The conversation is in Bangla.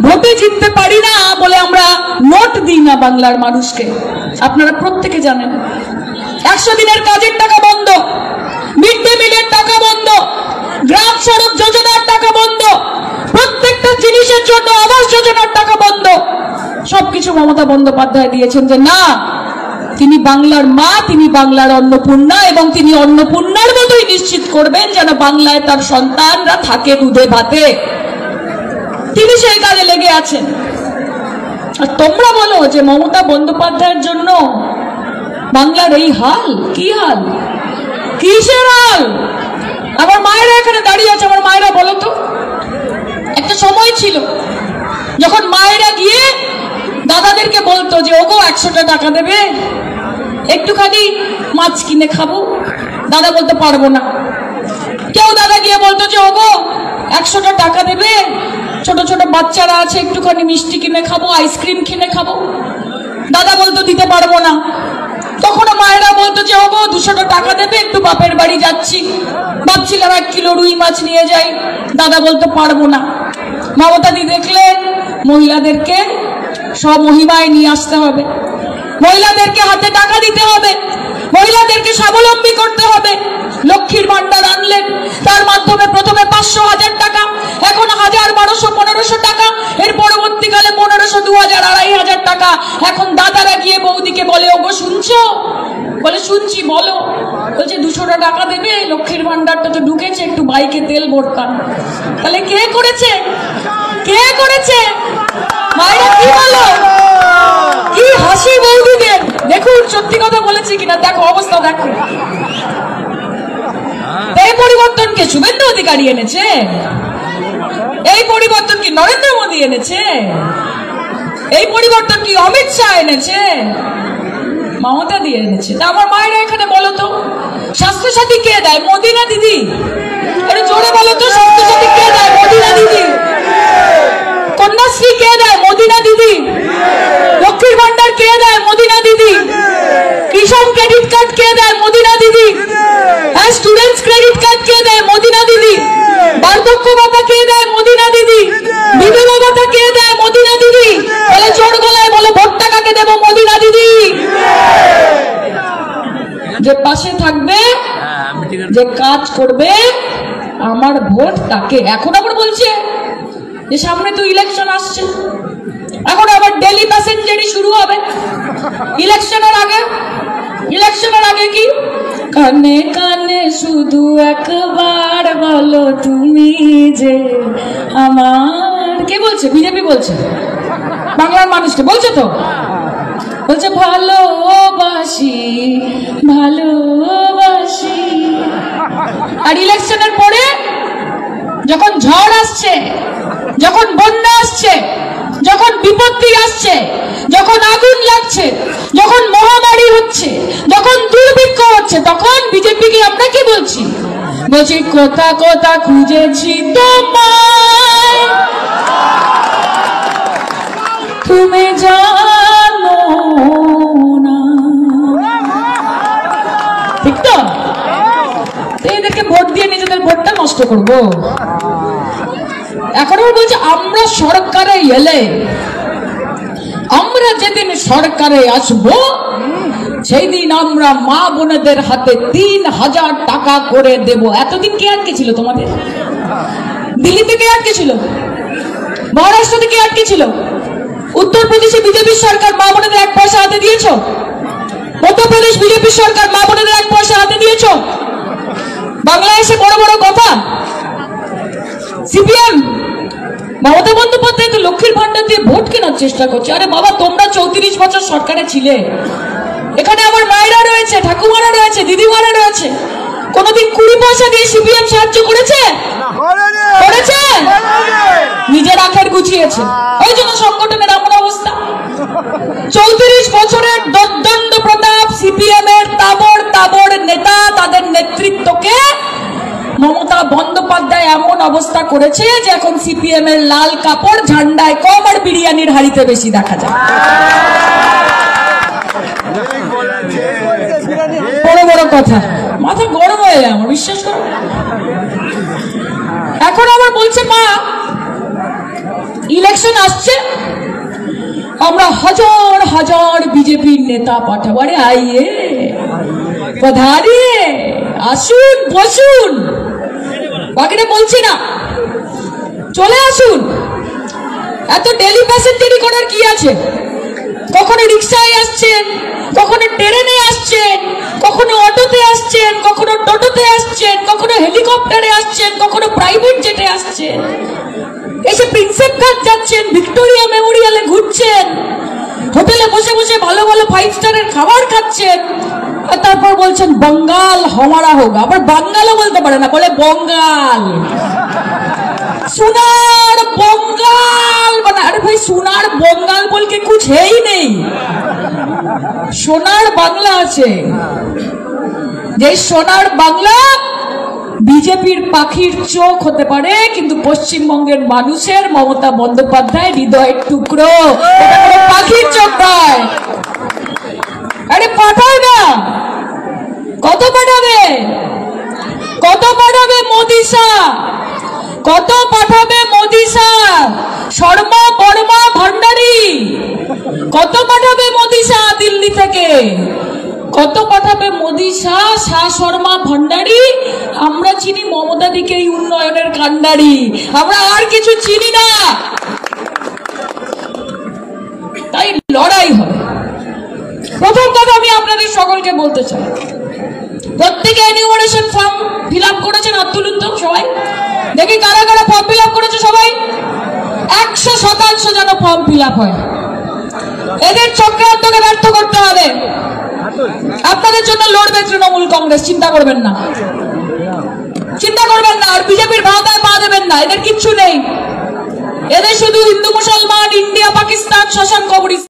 ভোটে জিততে পারি না বলে আমরা নোট দিই না বাংলার মানুষকে। আপনারা প্রত্যেকে জানেন 100 দিনের কাজের টাকা বন্ধ, মিড ডে মিলের টাকা বন্ধ, গ্রাম সড়ক যোজনার টাকা বন্ধ, প্রত্যেকটা জিনিসের জন্য আবাস যোজনার টাকা বন্ধ। সবকিছু মমতা বন্দ্যোপাধ্যায় দিয়েছেন যে না, তিনি বাংলার মা, তিনি বাংলার অন্নপূর্ণা, এবং তিনি অন্নপূর্ণার মতোই নিশ্চিত করবেন যেন বাংলায় তার সন্তানরা থাকে দুধে ভাতে। তিনি সেই কাজে লেগে আছেন। আর তোমরা বলো যে মমতা বন্দ্যোপাধ্যায়ের জন্য বাংলার এই হাল। কি হাল? কিসের হাল? আমার মায়েরা এখানে দাঁড়িয়ে আছে, আমার মায়েরা বলো তো, একটা সময় ছিল যখন মায়েরা গিয়ে দাদাদেরকে বলতো যে ওগো 100টা টাকা দেবে, একটুখানি মাছ কিনে খাবো। দাদা বলতে পারবো না। কেউ দাদা গিয়ে বলতো যে ওগো 100টা টাকা দেবে, ছোট ছোট বাচ্চারা আছে, একটুখানি মিষ্টি কিনে খাবো, আইসক্রিম কিনে খাবো। দাদা বলতো দিতে পারবো না। তখনও মায়েরা বলতো যে ওগো 200টা টাকা দেবে, একটু বাপের বাড়ি যাচ্ছি, ভাবছিলাম 1 কিলো রুই মাছ নিয়ে যাই। দাদা বলতো পারবো না। মমতা দি দেখলেন মহিলাদেরকে স্বমহিমায় নিয়ে আসতে হবে, মহিলাদেরকে হাতে টাকা দিতে হবে, মহিলাদেরকে স্বাবলম্বী করতে হবে। লক্ষ্মীর ভান্ডার আনলেন, তার মাধ্যমে প্রথমে 500, 1000 টাকা, এখন 1000, 1200, 1500 টাকা, এর পরবর্তীকালে 1500, 2000, 2500 টাকা। এখন দাদারা গিয়ে বৌদিকে বলে ওগো শুনছো? বলে শুনছি, বলো। বলছে 200টা টাকা দেবে, লক্ষ্মীর ভান্ডারটা তো ঢুকেছে, একটু বাইকে তেল ভরতাম। তাহলে কে করেছে? কে করেছে? মায়েরা কি বলো? কি হাসি বৌদিদের! দেখুন সত্যি কথা বলেছি কিনা, দেখো অবস্থা দেখো। এই পরিবর্তন কে শুভেন্দু অধিকারী এনেছে? এই পরিবর্তন কি নরেন্দ্র মোদী এনেছে? এই পরিবর্তন কি অমিত শাহ এনেছে? মমতা দিয়ে এনেছে। তা আমার মায়েরা এখানে বলো তো, স্বাস্থ্যসাথী কে দেয়, মোদী না দিদি? একটু জোরে বলো তো, স্বাস্থ্যসাথী কে দেয়, মোদী না দিদি? কন্যাশ্রী কে দেয়, মোদী না দিদি? লক্ষ্মীর ভান্ডার কে দেয়, মোদী না দিদি? কিষাণ ক্রেডিট কার্ড কে দেয়, মোদী না দিদি? স্টুডেন্টস ক্রেডিট কার্ড কে দেয়, মোদী না দিদি? বার্ধক্য ভাতা কে দেয়, মোদী না দিদি? বিধবা ভাতা কে দেয়, মোদী না দিদি? বলে জোর গলায় বলে ভোটটা কাকে দেবো, মোদী না দিদি? যে পাশে থাকবে, যে কাজ করবে, আমার ভোট তাকে। এখন আবার বলছে যে সামনে তো ইলেকশন আসছে, এখন আবার ডেলি প্যাসেঞ্জারি শুরু হবে ইলেকশনের আগে। ইলেকশনের আগে কি? কানে কানে শুধু একবার বলো তুমি যে আমার। কে বলছে? বিজেপি বলছে, বাংলার মানুষকে বলছে তো। বলছে ভালোবাসি ভালোবাসি। আর ইলেকশনের পরে যখন ঝড় আসছে, যখন বন্যা আসছে, যখন বিপত্তি আসছে, যখন আগুন লাগছে, যখন মহামারী হচ্ছে, যখন দুর্ভিক্ষ হচ্ছে, তখন বিজেপিকে আমরা কি বলছি? বলছি কোথা কোথা খুঁজেছি তোমায়, তুমি জানো না। ঠিক তো? এদেরকে ভোট দিয়ে নিজেদের ভোটটা নষ্ট করবো। এখন বলছে আমরা সরকারে এলে, আমরা যেদিন সরকারে আসবো সেই দিন আমরা মা বোনেদের হাতে 3000 টাকা করে দেব। এতদিন কে আটকে ছিল তোমাদের? দিল্লি থেকে আটকে ছিল, মহারাষ্ট্র থেকে আটকে ছিল, উত্তরপ্রদেশে বিজেপি সরকার মা বোনেদের 1 পয়সা হাতে দিয়েছ, মধ্যপ্রদেশ বিজেপি সরকার মা বোনেদের 1 পয়সা হাতে দিয়েছ। বাংলায় এসে বড় বড় কথা। সিপিএম মমতা বন্দ্যোপাধ্যায় তো লক্ষ্মীর ভান্ডার দিয়ে ভোট কেনার চেষ্টা করছে। আরে বাবা, তোমরা 34 বছর সরকারে ছিলে, এখানে আমার মায়েরা রয়েছে, ঠাকুমারা রয়েছে, দিদিমারা রয়েছে। কোনদিন 20 পয়সা দিয়ে সিপিএম সাহায্য করেছে? করেছে? নিজের আখের গুছিয়েছে, ওই জন্য সংগঠনের এমন অবস্থা। 34 বছরের দোর্দণ্ড প্রতাপ সিপিএম এর তাবড় তাবড় নেতা, তাদের নেতৃত্বকে মমতা বন্দ্যোপাধ্যায় এমন অবস্থা করেছে যে এখন সিপিএম এর লাল কাপড় ঝান্ডায় কম আর বিরিয়ানির হাড়িতে বেশি দেখা যায়। বড় বড় কথা, মাথা গরম হয়ে যায় আমার, বিশ্বাস করো। এখন আবার বলছে মা ইলেকশন ইলেকশন আসছে, আমরা হাজার হাজার বিজেপির নেতা পাঠাবো। আরে আইয়ে পধারিয়ে, আসুন, বসুন, বাকিটা বলছি না, চলে আসুন। এত ডেলি প্যাসেঞ্জারি করার কি আছে? কখনো রিক্সায় আসছেন, কখনো ট্রেনে আসছেন, কখনো অটোতে আসছেন, কখনো টোটোতে আসছেন, কখনো হেলিকপ্টারে আসছেন, কখনো প্রাইভেট জেটে আসছেন, এসে প্রিন্সেপ ঘাট যাচ্ছেন, ভিক্টোরিয়া মেমোরিয়ালে ঘুরছেন, হোটেলে বসে বসে ভালো ভালো 5 স্টারের খাবার খাচ্ছেন, আর তারপর বলছেন বঙ্গাল হমারা হোক। আবার বাঙ্গালও বলতে পারে না, বলে বঙ্গাল, সোনার বঙ্গাল। মানে আরে ভাই, সোনার বঙ্গাল বলকে কুছ হেই নেই, সোনার বাংলা আছে। যে সোনার বাংলা বিজেপির পাখির চোখ হতে পারে, কিন্তু পশ্চিমবঙ্গের মানুষের মমতা বন্দ্যোপাধ্যায় হৃদয়ের টুকরো, পাখির চোখ নয়। আরে পাঠায় না, কত পাঠাবে, কত পাঠাবে মোদি শাহ, কত পাঠাবে মোদি শাহ, শর্মা বর্মা ভান্ডারী, কত পাঠাবে মোদি শাহ দিল্লি থেকে, কত পাঠাবে মোদি শাহ, শাহ শর্মা ভান্ডারী। আমরা চিনি মমতা দিকে এই উন্নয়নের কান্ডারি, আমরা আর কিছু চিনি না। তাই লড়াই হবে। প্রথম কথা আমি আপনাদের সকলকে বলতে চাই, প্রত্যেকে এনিউমারেশন ফর্ম ফিল আপ করেছেন? হাত তুলুন তো সবাই, দেখি কারা কারা ফর্ম ফিল আপ করেছে। সবাই 100% যেন ফর্ম ফিল আপ হয়। এদের চক্রান্তকে ব্যর্থ করতে হবে। আপনাদের জন্য লড়বে তৃণমূল কংগ্রেস, চিন্তা করবেন না, চিন্তা করবেন না। আর বিজেপির ভাওতায় পা দেবেন না, এদের কিচ্ছু নেই। এদের শুধু হিন্দু মুসলমান, ইন্ডিয়া